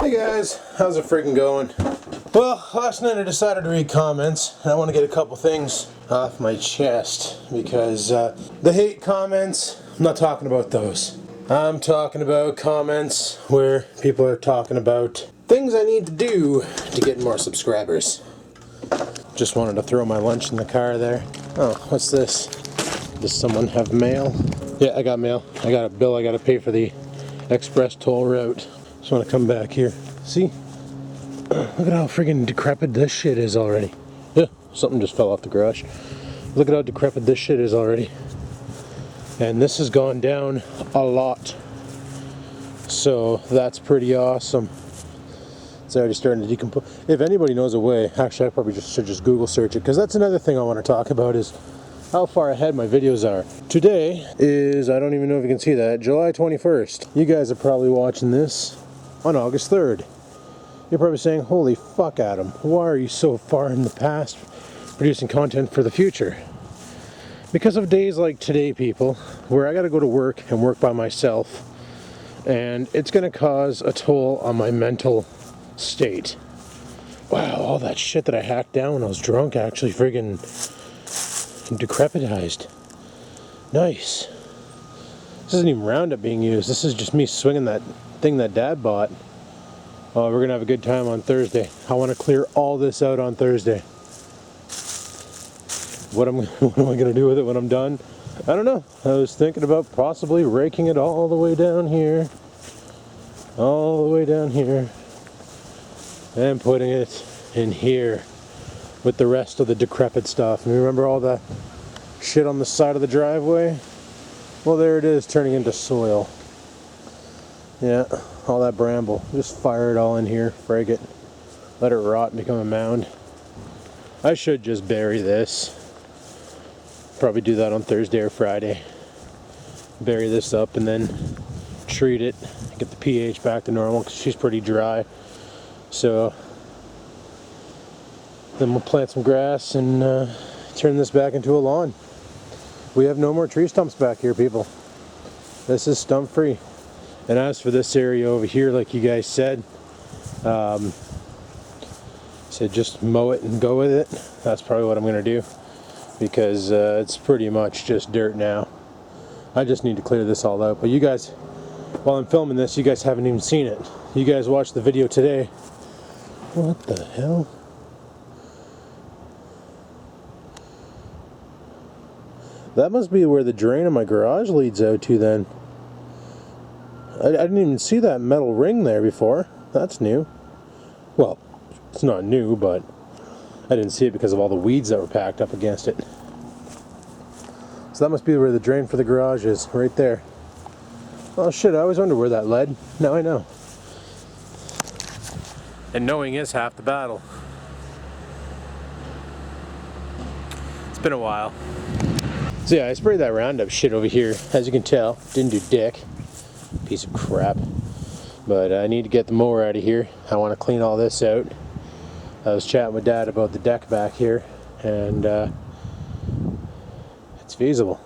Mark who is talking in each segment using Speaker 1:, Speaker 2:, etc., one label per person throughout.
Speaker 1: Hey guys, how's it freaking going? Well, last night I decided to read comments, and I want to get a couple things off my chest, because the hate comments, I'm not talking about those. I'm talking about comments where people are talking about things I need to do to get more subscribers. Just wanted to throw my lunch in the car there. Oh, what's this? Does someone have mail? Yeah, I got mail. I got a bill I got to pay for the express toll route. Just want to come back here. See? Look at how friggin' decrepit this shit is already. Yeah, something just fell off the garage. Look at how decrepit this shit is already. And this has gone down a lot. So that's pretty awesome. It's already starting to decompose. If anybody knows a way, actually I probably should just Google search it, because that's another thing I want to talk about is how far ahead my videos are. Today is, I don't even know if you can see that, July 21st. You guys are probably watching this on August 3rd. You're probably saying, holy fuck, Adam, why are you so far in the past producing content for the future? Because of days like today, people, where I gotta go to work and work by myself, and it's gonna cause a toll on my mental state. Wow, all that shit that I hacked down when I was drunk actually friggin' decrepitized. Nice. This isn't even Roundup being used. This is just me swinging that thing that Dad bought. Oh, we're gonna have a good time on Thursday. I want to clear all this out on Thursday. What am I gonna do with it when I'm done? I don't know. I was thinking about possibly raking it all the way down here. All the way down here. And putting it in here with the rest of the decrepit stuff. And remember all the shit on the side of the driveway? Well, there it is, turning into soil. Yeah, all that bramble. Just fire it all in here, frag it, let it rot and become a mound. I should just bury this. Probably do that on Thursday or Friday. Bury this up and then treat it, get the pH back to normal, because she's pretty dry. So then we'll plant some grass and turn this back into a lawn. We have no more tree stumps back here, people. This is stump free. And as for this area over here, like you guys said, just mow it and go with it. That's probably what I'm going to do, because it's pretty much just dirt now. I just need to clear this all out. But you guys, while I'm filming this, you guys haven't even seen it. You guys watched the video today. What the hell? That must be where the drain in my garage leads out to then. I didn't even see that metal ring there before. That's new. Well, it's not new, but I didn't see it because of all the weeds that were packed up against it. So that must be where the drain for the garage is, right there. Oh shit, I always wonder where that led. Now I know. And knowing is half the battle. It's been a while. So yeah, I sprayed that Roundup shit over here. As you can tell, didn't do dick. Piece of crap. But I need to get the mower out of here. I want to clean all this out. I was chatting with Dad about the deck back here, and it's feasible.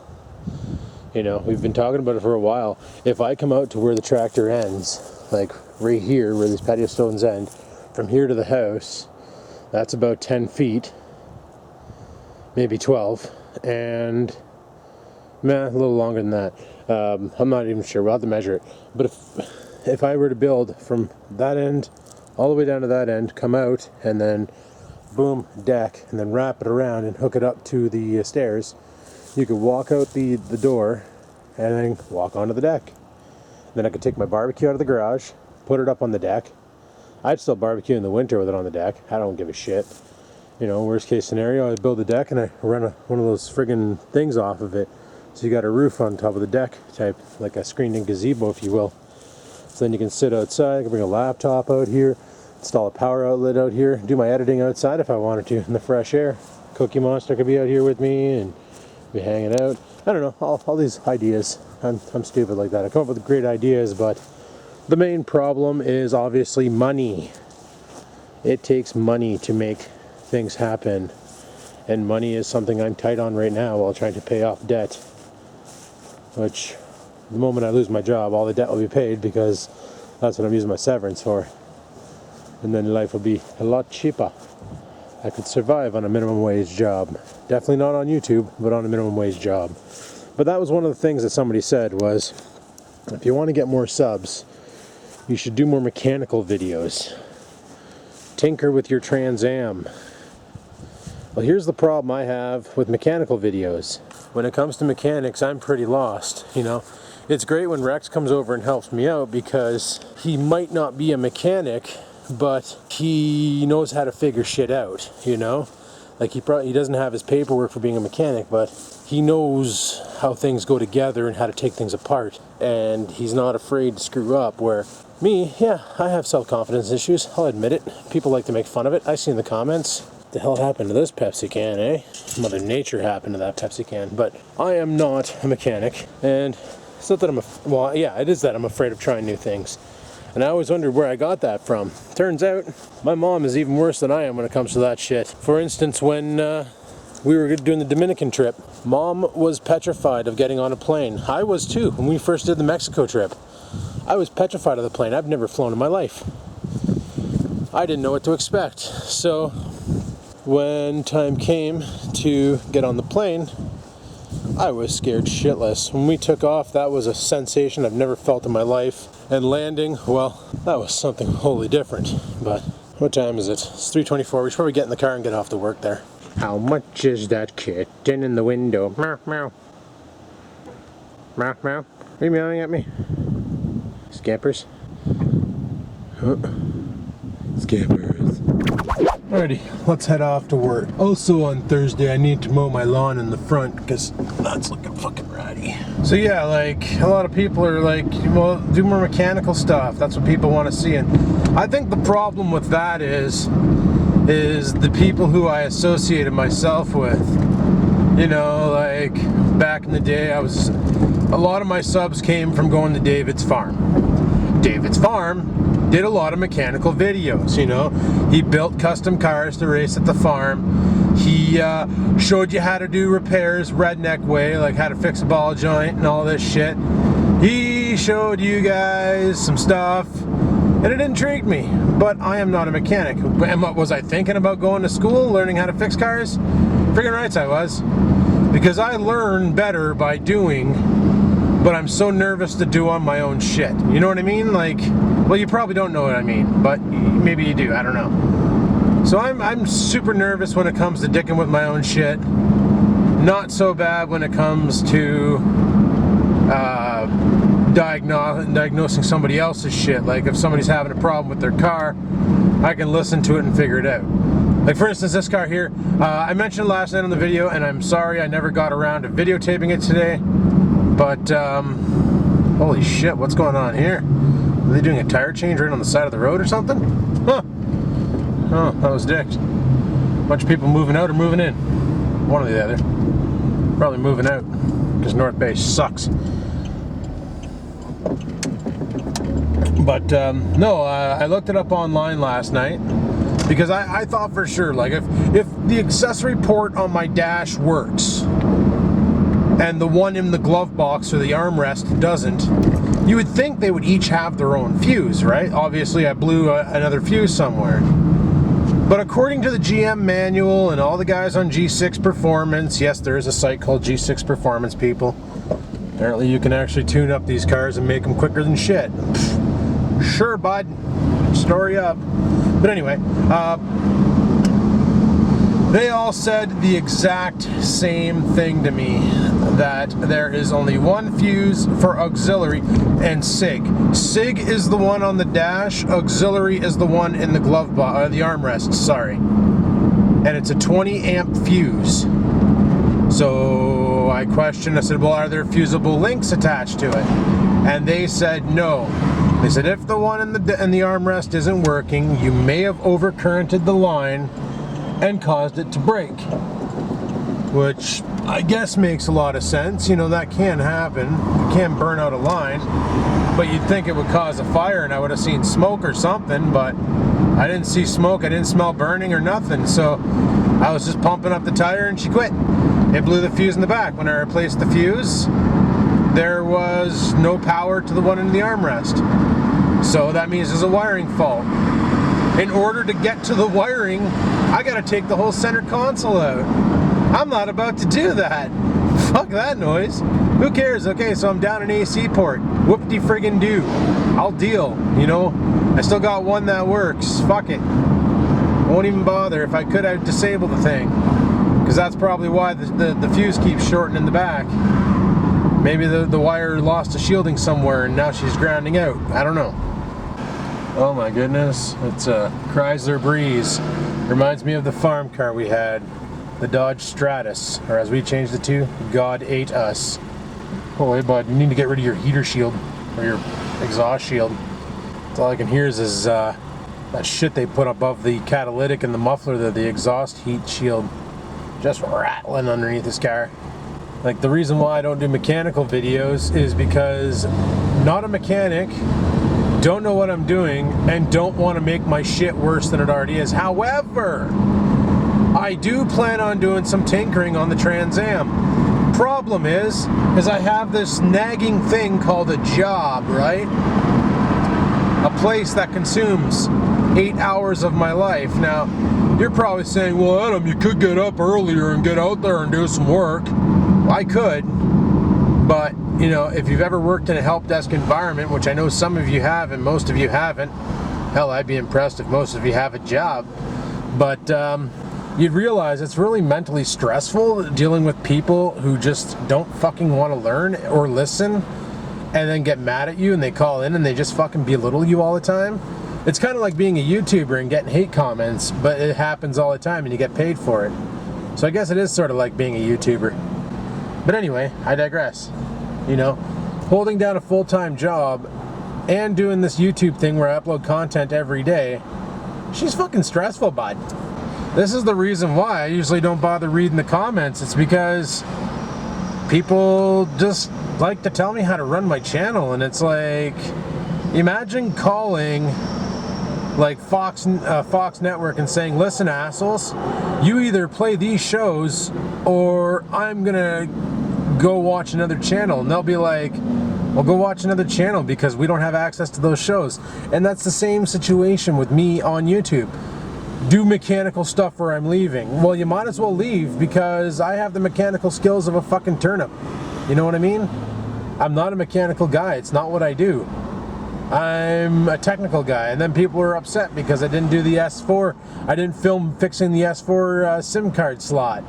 Speaker 1: You know, we've been talking about it for a while. If I come out to where the tractor ends, like right here where these patio stones end, from here to the house, that's about 10 feet, maybe 12, and a little longer than that. I'm not even sure. We'll have to measure it. But if I were to build from that end all the way down to that end, come out, and then boom, deck, and then wrap it around and hook it up to the stairs, you could walk out the door and then walk onto the deck. Then I could take my barbecue out of the garage, put it up on the deck. I'd still barbecue in the winter with it on the deck. I don't give a shit. You know, worst case scenario, I build the deck and I run one of those friggin' things off of it. So you got a roof on top of the deck type, like a screened-in gazebo, if you will. So then you can sit outside, I can bring a laptop out here, install a power outlet out here, do my editing outside if I wanted to, in the fresh air. Cookie Monster could be out here with me and be hanging out. I don't know, all these ideas. I'm stupid like that. I come up with great ideas, but the main problem is obviously money. It takes money to make things happen. And money is something I'm tight on right now while trying to pay off debt. Which, the moment I lose my job, all the debt will be paid, because that's what I'm using my severance for. and then life will be a lot cheaper. I could survive on a minimum wage job. Definitely not on YouTube, but on a minimum wage job. But that was one of the things that somebody said was, if you want to get more subs, you should do more mechanical videos. Tinker with your Trans Am. Well, here's the problem I have with mechanical videos. When it comes to mechanics, I'm pretty lost, you know. It's great when Rex comes over and helps me out because he might not be a mechanic, but he knows how to figure shit out, you know? Like he doesn't have his paperwork for being a mechanic, but he knows how things go together and how to take things apart. And he's not afraid to screw up, where me, yeah, I have self-confidence issues, I'll admit it. People like to make fun of it. I see in the comments, what the hell happened to this Pepsi can, eh? Mother Nature happened to that Pepsi can. But I am not a mechanic, and it's not that well, yeah, it is that I'm afraid of trying new things. And I always wondered where I got that from. Turns out, my mom is even worse than I am when it comes to that shit. For instance, when we were doing the Dominican trip, Mom was petrified of getting on a plane. I was too, when we first did the Mexico trip. I was petrified of the plane. I've never flown in my life. I didn't know what to expect. So, when time came to get on the plane, I was scared shitless. When we took off, that was a sensation I've never felt in my life. And landing, well, that was something wholly different. But what time is it? It's 3:24. We should probably get in the car and get off to work there. How much is that kitten in the window? Meow, meow. Meow, meow. Are you meowing at me? Scampers? Huh. Scampers. Alrighty, let's head off to work. Also on Thursday, I need to mow my lawn in the front because that's looking fucking ratty. So yeah, like, a lot of people are like, well, do more mechanical stuff. That's what people want to see. And I think the problem with that is the people who I associated myself with. You know, like, back in the day, a lot of my subs came from going to David's farm. David's farm did a lot of mechanical videos, you know. He built custom cars to race at the farm. He showed you how to do repairs redneck way, like how to fix a ball joint and all this shit. He showed you guys some stuff, and it intrigued me. But I am not a mechanic. And what was I thinking about going to school, learning how to fix cars? Friggin' rights I was. Because I learn better by doing, but I'm so nervous to do on my own shit. You know what I mean? Like, well, you probably don't know what I mean, but maybe you do, I don't know. So I'm super nervous when it comes to dicking with my own shit. Not so bad when it comes to diagnosing somebody else's shit. Like if somebody's having a problem with their car, I can listen to it and figure it out. Like for instance, this car here, I mentioned last night on the video, and I'm sorry I never got around to videotaping it today, but holy shit, what's going on here? Are they doing a tire change right on the side of the road or something? Huh. Oh, that was dicked. Bunch of people moving out or moving in. One or the other. Probably moving out, because North Bay sucks. But no, I looked it up online last night, because I thought for sure, like if the accessory port on my dash works, and the one in the glove box or the armrest doesn't, you would think they would each have their own fuse, right? Obviously I blew another fuse somewhere. But according to the GM manual and all the guys on G6 Performance, yes, there is a site called G6 Performance, people. Apparently you can actually tune up these cars and make them quicker than shit. Sure, bud. Story up. But anyway, they all said the exact same thing to me, that there is only one fuse for auxiliary and SIG. SIG is the one on the dash, auxiliary is the one in the glove box, the armrest, sorry. And it's a 20 amp fuse. So I questioned, I said, well, are there fusible links attached to it? And they said no. They said if the one in the armrest isn't working, you may have overcurrented the line and caused it to break. Which I guess makes a lot of sense. You know, that can happen. You can burn out a line. But you'd think it would cause a fire and I would have seen smoke or something, but I didn't see smoke, I didn't smell burning or nothing. So I was just pumping up the tire and she quit. It blew the fuse in the back. When I replaced the fuse, there was no power to the one in the armrest. So that means there's a wiring fault. in order to get to the wiring, I gotta take the whole center console out. I'm not about to do that. Fuck that noise. Who cares? Okay, so I'm down an AC port. Whoop-de-friggin-do. I'll deal, you know? I still got one that works. Fuck it. Won't even bother. If I could, I'd disable the thing. Because that's probably why the fuse keeps shorting in the back. Maybe the wire lost a shielding somewhere and now she's grounding out. I don't know. Oh my goodness. It's a Chrysler Breeze. Reminds me of the farm car we had. The Dodge Stratus. Or as we changed it to, God Ate Us. Oh, hey bud, you need to get rid of your heater shield. Or your exhaust shield. That's all I can hear is that shit they put above the catalytic and the muffler, the exhaust heat shield. Just rattling underneath this car. Like, the reason why I don't do mechanical videos is because not a mechanic, don't know what I'm doing, and don't want to make my shit worse than it already is. However, I do plan on doing some tinkering on the Trans Am. Problem is I have this nagging thing called a job, right? A place that consumes 8 hours of my life. Now, you're probably saying, well, Adam, you could get up earlier and get out there and do some work. Well, I could, but, you know, if you've ever worked in a help desk environment, which I know some of you have and most of you haven't, hell, I'd be impressed if most of you have a job, but you'd realize it's really mentally stressful dealing with people who just don't fucking want to learn or listen and then get mad at you and they call in and they just fucking belittle you all the time. It's kind of like being a YouTuber and getting hate comments, but it happens all the time and you get paid for it. So I guess it is sort of like being a YouTuber. But anyway, I digress. You know, holding down a full-time job and doing this YouTube thing where I upload content every day, she's fucking stressful, bud. This is the reason why I usually don't bother reading the comments. It's because people just like to tell me how to run my channel, and it's like, imagine calling like Fox Network and saying, listen, assholes, you either play these shows or I'm gonna go watch another channel. And they'll be like, well, go watch another channel because we don't have access to those shows. And that's the same situation with me on YouTube. Do mechanical stuff where I'm leaving. Well, you might as well leave because I have the mechanical skills of a fucking turnip. You know what I mean? I'm not a mechanical guy. It's not what I do. I'm a technical guy, and then people are upset because I didn't do the S4. I didn't film fixing the S4 SIM card slot.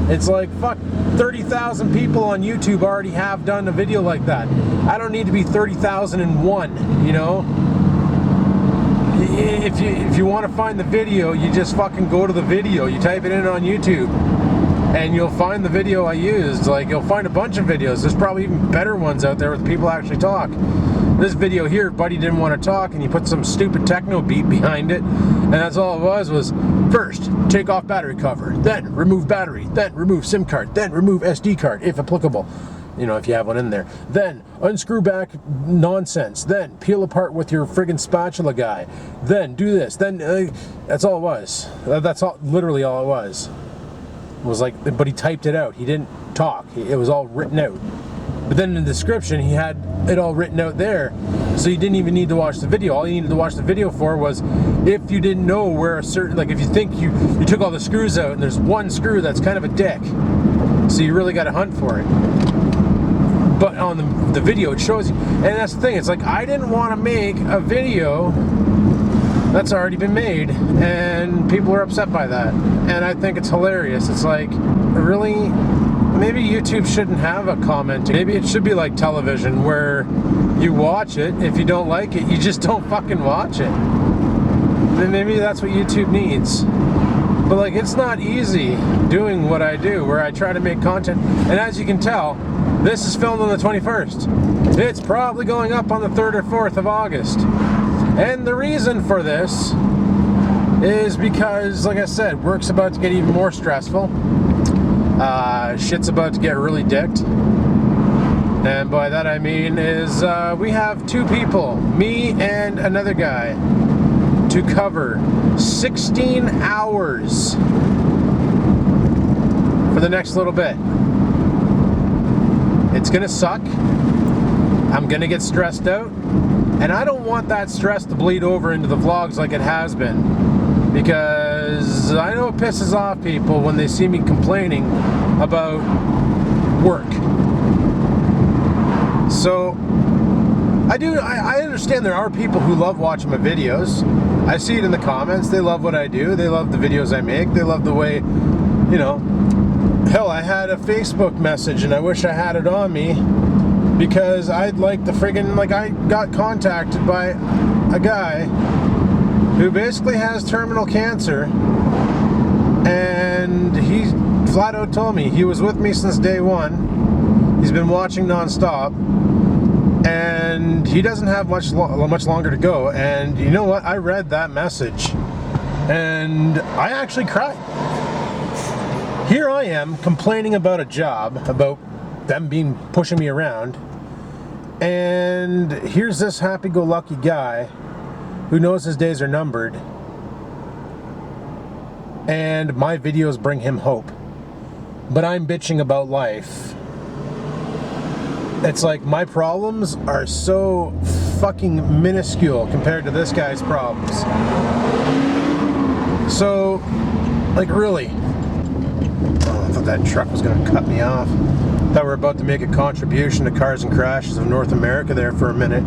Speaker 1: It's like, fuck, 30,000 people on YouTube already have done a video like that. I don't need to be 30,001, you know? If you want to find the video, you just fucking go to the video. You type it in on YouTube, and you'll find the video I used. Like, you'll find a bunch of videos. There's probably even better ones out there where people actually talk. This video here, buddy didn't want to talk, and he put some stupid techno beat behind it, and that's all it was first, take off battery cover, then remove battery, then remove SIM card, then remove SD card, if applicable, you know, if you have one in there, then unscrew back nonsense, then peel apart with your friggin' spatula guy, then do this, then, that's all it was. That's all, literally all it was. It was like, but he typed it out, he didn't talk, it was all written out. But then in the description, he had it all written out there, so you didn't even need to watch the video. All you needed to watch the video for was if you didn't know where a certain, like if you think you took all the screws out and there's one screw that's kind of a dick, so you really got to hunt for it. But on the video, it shows you, and that's the thing, it's like, I didn't want to make a video that's already been made, and people are upset by that, and I think it's hilarious. It's like, really? Maybe YouTube shouldn't have a commenting. Maybe it should be like television where you watch it. If you don't like it, you just don't fucking watch it. Then maybe that's what YouTube needs. But like, it's not easy doing what I do, where I try to make content. And as you can tell, this is filmed on the 21st. It's probably going up on the 3rd or 4th of August. And the reason for this is because, like I said, work's about to get even more stressful. Shit's about to get really dicked. And by that I mean is we have 2 people, me and another guy, to cover 16 hours for the next little bit. It's gonna suck. I'm gonna get stressed out. And I don't want that stress to bleed over into the vlogs like it has been, because I know it pisses off people when they see me complaining about work. So I understand there are people who love watching my videos. I see it in the comments. They love what I do. They love the videos I make. They love the way, you know, hell, I had a Facebook message and I wish I had it on me, because I'd like the friggin', like, I got contacted by a guy who basically has terminal cancer, and he flat out told me he was with me since day one. He's been watching nonstop, and he doesn't have much longer to go. And you know what? I read that message, and I actually cried. Here I am complaining about a job, about them pushing me around, and here's this happy-go-lucky guy who knows his days are numbered, and my videos bring him hope. But I'm bitching about life. It's like my problems are so fucking minuscule compared to this guy's problems. So, like, really. Oh, I thought that truck was gonna cut me off. Thought we were about to make a contribution to Cars and Crashes of North America there for a minute.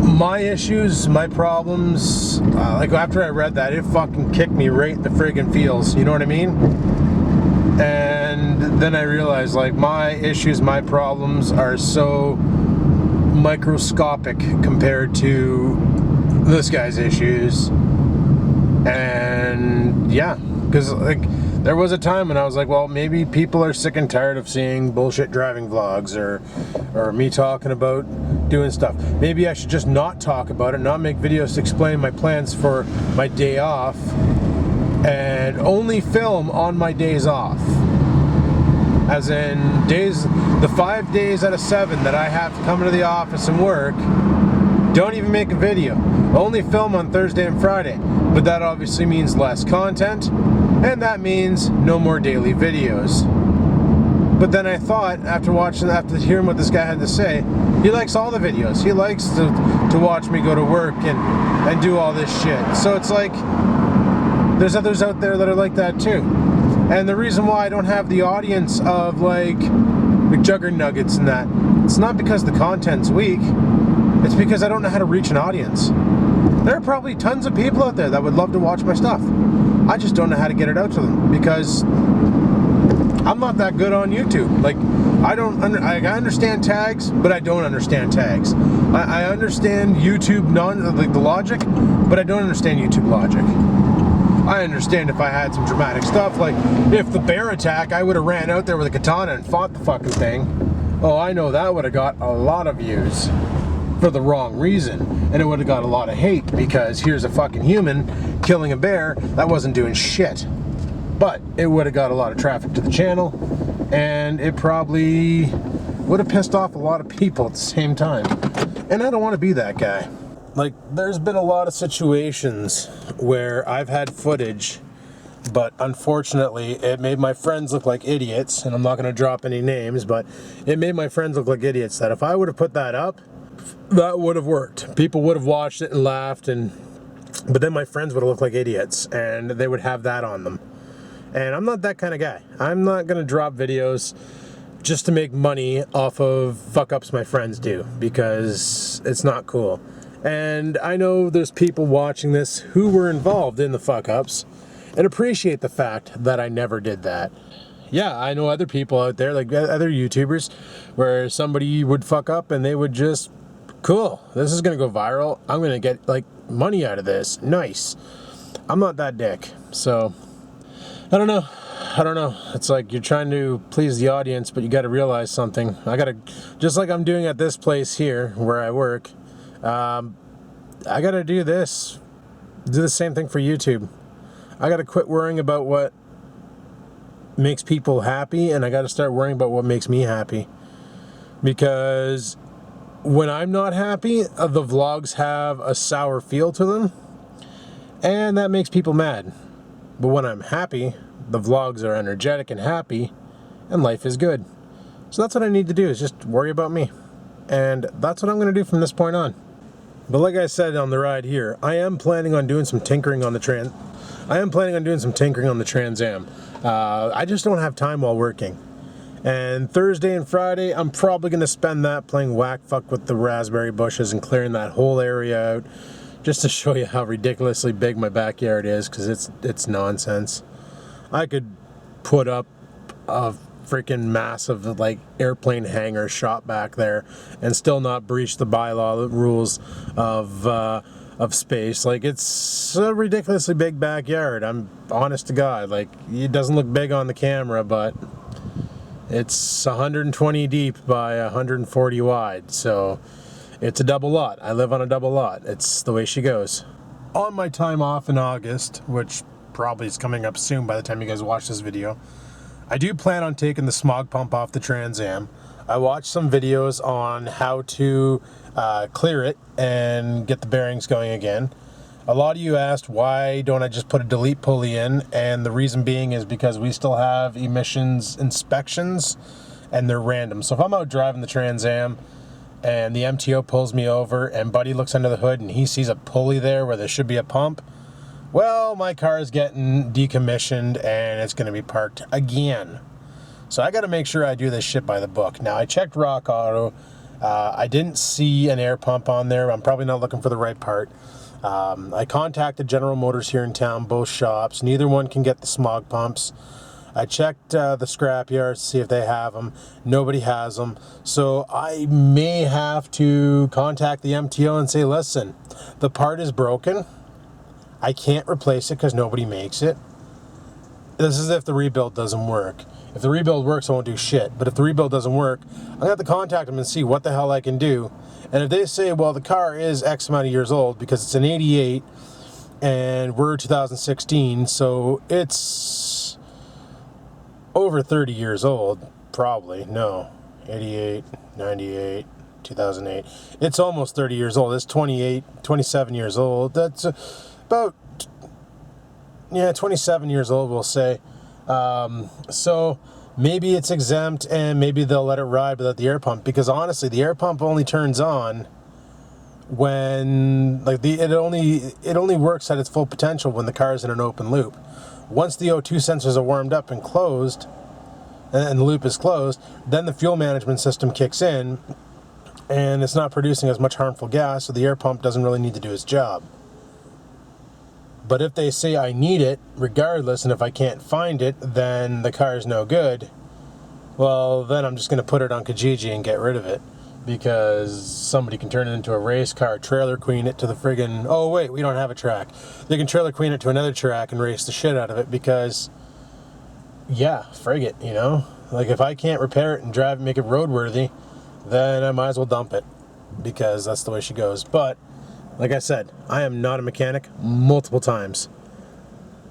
Speaker 1: My issues, my problems, like after I read that, it fucking kicked me right in the friggin' feels, you know what I mean? And then I realized, like, my issues, my problems are so microscopic compared to this guy's issues. And yeah, because, like, there was a time when I was like, well, maybe people are sick and tired of seeing bullshit driving vlogs or me talking about doing stuff. Maybe I should just not talk about it, not make videos to explain my plans for my day off, and only film on my days off. As in, the 5 days out of 7 that I have to come into the office and work, don't even make a video. Only film on Thursday and Friday. But that obviously means less content, and that means no more daily videos. But then I thought, after hearing what this guy had to say, he likes all the videos. He likes to watch me go to work and do all this shit. So it's like, there's others out there that are like that too. And the reason why I don't have the audience of, like, McJuggernuggets and that, it's not because the content's weak, it's because I don't know how to reach an audience. There are probably tons of people out there that would love to watch my stuff. I just don't know how to get it out to them, because I'm not that good on YouTube. Like, I understand tags, but I don't understand tags. I understand YouTube the logic, but I don't understand YouTube logic. I understand if I had some dramatic stuff, like if the bear attack, I would have ran out there with a katana and fought the fucking thing. Oh, I know that would have got a lot of views for the wrong reason, and it would have got a lot of hate, because here's a fucking human killing a bear that wasn't doing shit. But it would have got a lot of traffic to the channel, and it probably would have pissed off a lot of people at the same time. And I don't want to be that guy. Like, there's been a lot of situations where I've had footage, but unfortunately it made my friends look like idiots, and I'm not going to drop any names, but it made my friends look like idiots, that if I would have put that up, that would have worked. People would have watched it and laughed, but then my friends would have looked like idiots, and they would have that on them. And I'm not that kind of guy. I'm not going to drop videos just to make money off of fuck-ups my friends do, because it's not cool. And I know there's people watching this who were involved in the fuck-ups and appreciate the fact that I never did that. Yeah, I know other people out there, like other YouTubers, where somebody would fuck up and they would just, cool, this is going to go viral. I'm going to get, like, money out of this. Nice. I'm not that dick. So, I don't know. It's like you're trying to please the audience, but you got to realize something. Just like I'm doing at this place here where I work, I gotta do the same thing for YouTube. I gotta quit worrying about what makes people happy, and I gotta start worrying about what makes me happy. Because when I'm not happy, the vlogs have a sour feel to them, and that makes people mad. But when I'm happy, the vlogs are energetic and happy, and life is good. So that's what I need to do, is just worry about me. And that's what I'm gonna do from this point on. But like I said on the ride here, I am planning on doing some tinkering on the Trans Am. I just don't have time while working. And Thursday and Friday, I'm probably going to spend that playing whack fuck with the raspberry bushes and clearing that whole area out, just to show you how ridiculously big my backyard is, because it's nonsense. I could put up a freaking massive like airplane hangar shot back there and still not breach the bylaw rules of space. Like, it's a ridiculously big backyard. I'm honest to God. Like, it doesn't look big on the camera, but it's 120 deep by 140 wide, so it's a double lot. I live on a double lot. It's the way she goes. On my time off in August, which probably is coming up soon by the time you guys watch this video, I do plan on taking the smog pump off the Trans Am. I watched some videos on how to clear it and get the bearings going again. A lot of you asked, why don't I just put a delete pulley in? And the reason being is because we still have emissions inspections and they're random. So if I'm out driving the Trans Am and the MTO pulls me over and Buddy looks under the hood and he sees a pulley there where there should be a pump, well, my car is getting decommissioned and it's going to be parked again. So I got to make sure I do this shit by the book. Now, I checked Rock Auto. I didn't see an air pump on there. I'm probably not looking for the right part. I contacted General Motors here in town, both shops. Neither one can get the smog pumps. I checked the scrap yards to see if they have them. Nobody has them. So I may have to contact the MTO and say, listen, the part is broken. I can't replace it because nobody makes it. This is if the rebuild doesn't work. If the rebuild works, I won't do shit. But if the rebuild doesn't work, I'm going to have to contact them and see what the hell I can do. And if they say, well, the car is X amount of years old because it's an 88 and we're 2016, so it's over 30 years old, probably. No, 88, 98, 2008. It's almost 30 years old. It's 27 years old. That's about, 27 years old, we'll say. So maybe it's exempt and maybe they'll let it ride without the air pump, because honestly, the air pump only turns on when, like, it only works at its full potential when the car is in an open loop. Once the O2 sensors are warmed up and closed, and the loop is closed, then the fuel management system kicks in and it's not producing as much harmful gas, so the air pump doesn't really need to do its job. But if they say I need it regardless, and if I can't find it, then the car is no good, well, then I'm just going to put it on Kijiji and get rid of it, because somebody can turn it into a race car, trailer queen it to the friggin', oh wait, we don't have a track. They can trailer queen it to another track and race the shit out of it, because, yeah, frig it, you know? Like, if I can't repair it and drive and make it roadworthy, then I might as well dump it, because that's the way she goes. But like I said, I am not a mechanic multiple times.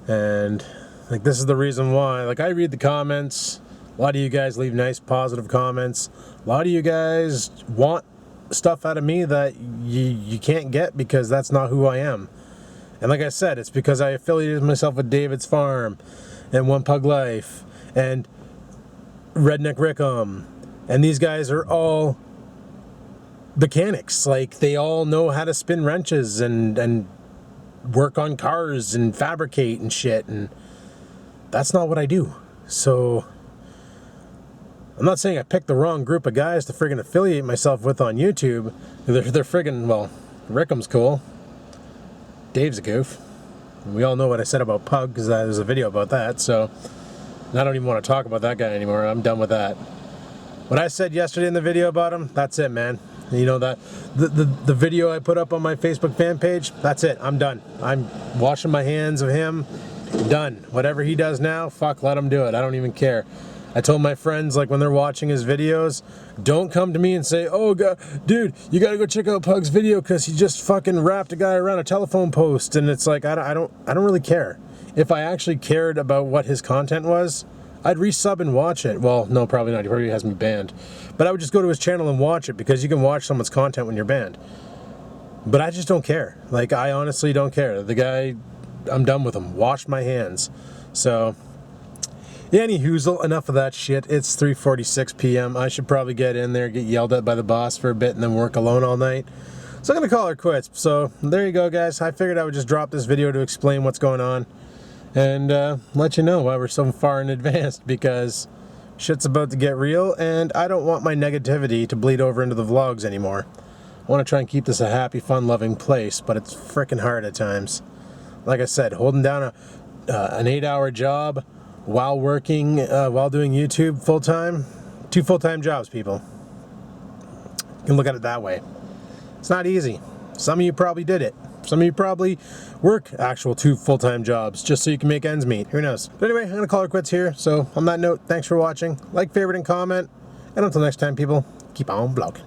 Speaker 1: And like, this is the reason why. Like, I read the comments. A lot of you guys leave nice positive comments. A lot of you guys want stuff out of me that you can't get because that's not who I am. And like I said, it's because I affiliated myself with David's Farm and One Pug Life and Redneck Rickham. And these guys are all mechanics. Like, they all know how to spin wrenches and work on cars and fabricate and shit, and that's not what I do. So I'm not saying I picked the wrong group of guys to friggin' affiliate myself with on YouTube. They're friggin', well, Rickham's cool, Dave's a goof, and we all know what I said about Pug because there's a video about that. So I don't even want to talk about that guy anymore. I'm done with that. What I said yesterday in the video about him, that's it, man. You know, that the video I put up on my Facebook fan page, that's it. I'm done. I'm washing my hands of him. Done. Whatever he does now, fuck, let him do it. I don't even care. I told my friends, like, when they're watching his videos, don't come to me and say, oh, God, dude, you gotta go check out Pug's video because he just fucking wrapped a guy around a telephone post. And it's like, I don't really care. If I actually cared about what his content was, I'd resub and watch it. Well, no, probably not. He probably has me banned. But I would just go to his channel and watch it, because you can watch someone's content when you're banned. But I just don't care. Like, I honestly don't care. The guy, I'm done with him. Wash my hands. So, yeah, any hoozle, enough of that shit. It's 3:46 p.m. I should probably get in there, get yelled at by the boss for a bit, and then work alone all night. So I'm going to call her quits. So there you go, guys. I figured I would just drop this video to explain what's going on and let you know why we're so far in advance, because shit's about to get real and I don't want my negativity to bleed over into the vlogs anymore. I want to try and keep this a happy, fun-loving place, but it's freaking hard at times. Like I said, holding down an 8-hour job while working, while doing YouTube full-time. 2 full-time jobs, people. You can look at it that way. It's not easy. Some of you probably did it. Some of you probably work actual 2 full-time jobs just so you can make ends meet. Who knows? But anyway, I'm going to call her quits here. So on that note, thanks for watching. Like, favorite, and comment. And until next time, people, keep on vlogging.